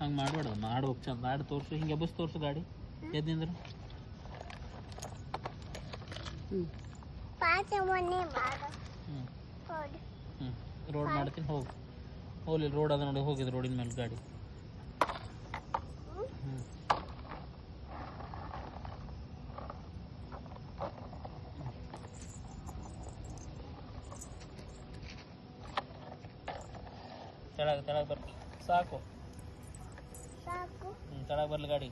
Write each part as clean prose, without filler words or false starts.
ಹಂಗೆ ಮಾಡಬೇಡ ಮಾಡ್ಬೇಕು ಚಂದ ಮಾಡಿ ತೋರಿಸು ಹಿಂಗೆ ಬಸ್ ತೋರಿಸು ಗಾಡಿ ಎದ್ದಿಂದ್ರು ರೋಡ್ ಮಾಡ್ತೀನಿ ಹೋಗಿ ಹೋಗ್ಲಿ ರೋಡ್ ಅದ ನೋಡಿ ಹೋಗಿದ್ದು ರೋಡಿನ ಮೇಲೆ ಗಾಡಿ ತೆಳಗೆ ತೆಳಗೆ ಬರ್ಲಿ ಸಾಕು ತೆಳಗೆ ಬರ್ಲಿ ಗಾಡಿ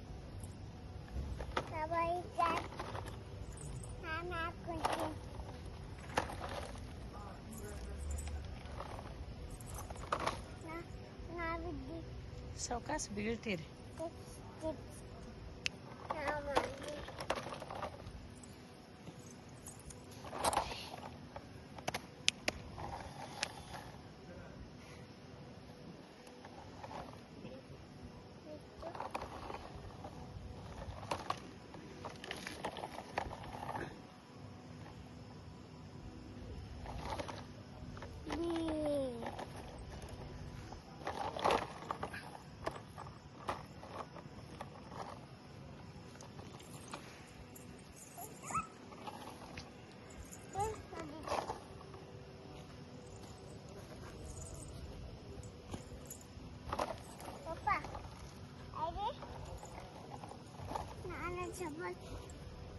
ಸಾವಕಾಶ ಬೀಳ್ತೀರಿ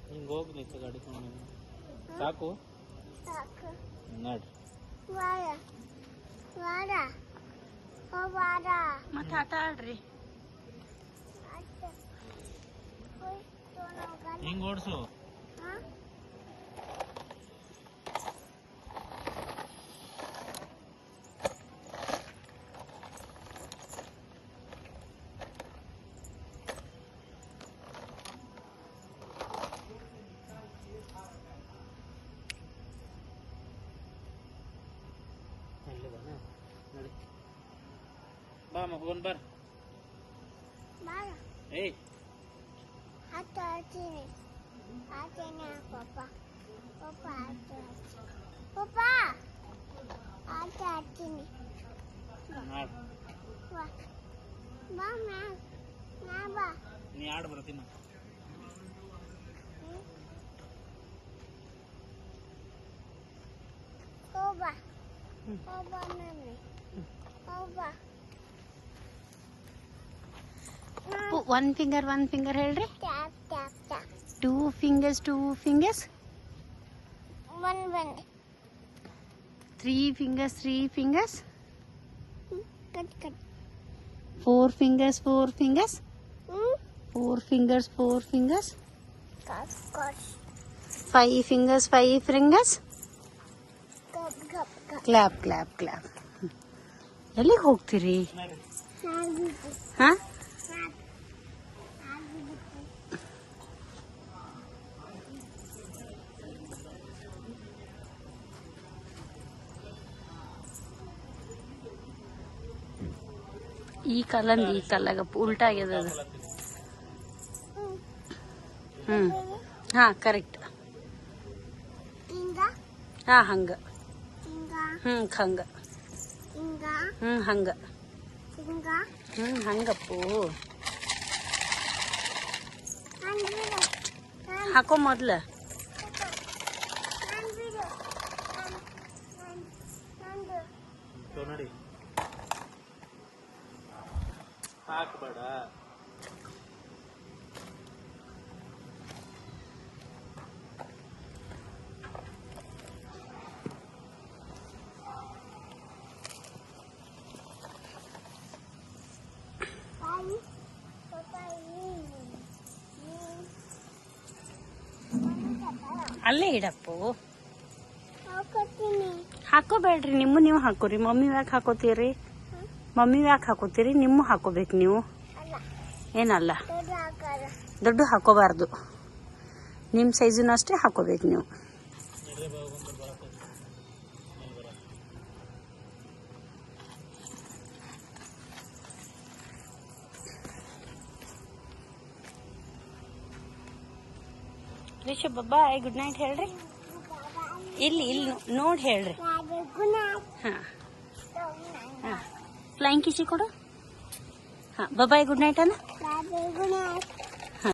ಹಿಂಗೆ ಹೋಗಿ ನಿಂತು ಗಾಡಿ ತಗೊಂಡು ಸಾಕು ನಡ್ರಿ ಮತ್ತೆ ಆಟ ಆಡ್ರಿ ಹಿಂಗೆ ಓಡಿಸು ಬಾ ಮಗನ್ ಬರ್ ಏಯ್ ನೀ ಆಡ್ ಬರ್ತೀನ one finger ಹೇಳ್ರಿ two fingers one three fingers cut four fingers four fingers cut five fingers clap ಎಲ್ಲಿಗೆ ಹೋಗ್ತೀರಿ ಹಾ ಈ ಕಲ್ಲಾಗ ಉಲ್ಟಾ ಆಗ್ಯದ ಅದು ಹಾ ಕರೆಕ್ಟ್ ಹಾ ಹಂಗ ಹಂಗ ಹಂಗ ಹಂಗಪ್ಪು ಹಾಕೋ ಮೊದ್ಲ ನೋಡಿ ಹಾಕ್ಬೇಡ ಅಲ್ಲೇ ಇಡಪ್ಪು ಹಾಕೋಬೇಡ್ರಿ ನೀವು ಹಾಕೋರಿ ಮಮ್ಮಿ ಯಾಕೆ ಹಾಕೋತೀರಿ ನಿಮ್ಮ ಹಾಕೋಬೇಕು ನೀವು ಏನಲ್ಲ ದೊಡ್ಡ ಹಾಕೋಬಾರ್ದು ನಿಮ್ಮ ಸೈಜಿನ ಅಷ್ಟೇ ಹಾಕೋಬೇಕು ನೀವು ರಿಷಬ್ ಬಾಯ್ ಗುಡ್ ನೈಟ್ ಹೇಳ್ರಿ ಇಲ್ಲಿ ನೋಡಿ ಹೇಳ್ರಿ ಹಾ ಫ್ಲೈಂಗ್ ಕಿಸಿ ಕೊಡು ಹಾಂ ಬಾಯ್ ಗುಡ್ ನೈಟ್ ಅನ್ನ ಬಾಯ್ ಗುಡ್ ನೈಟ್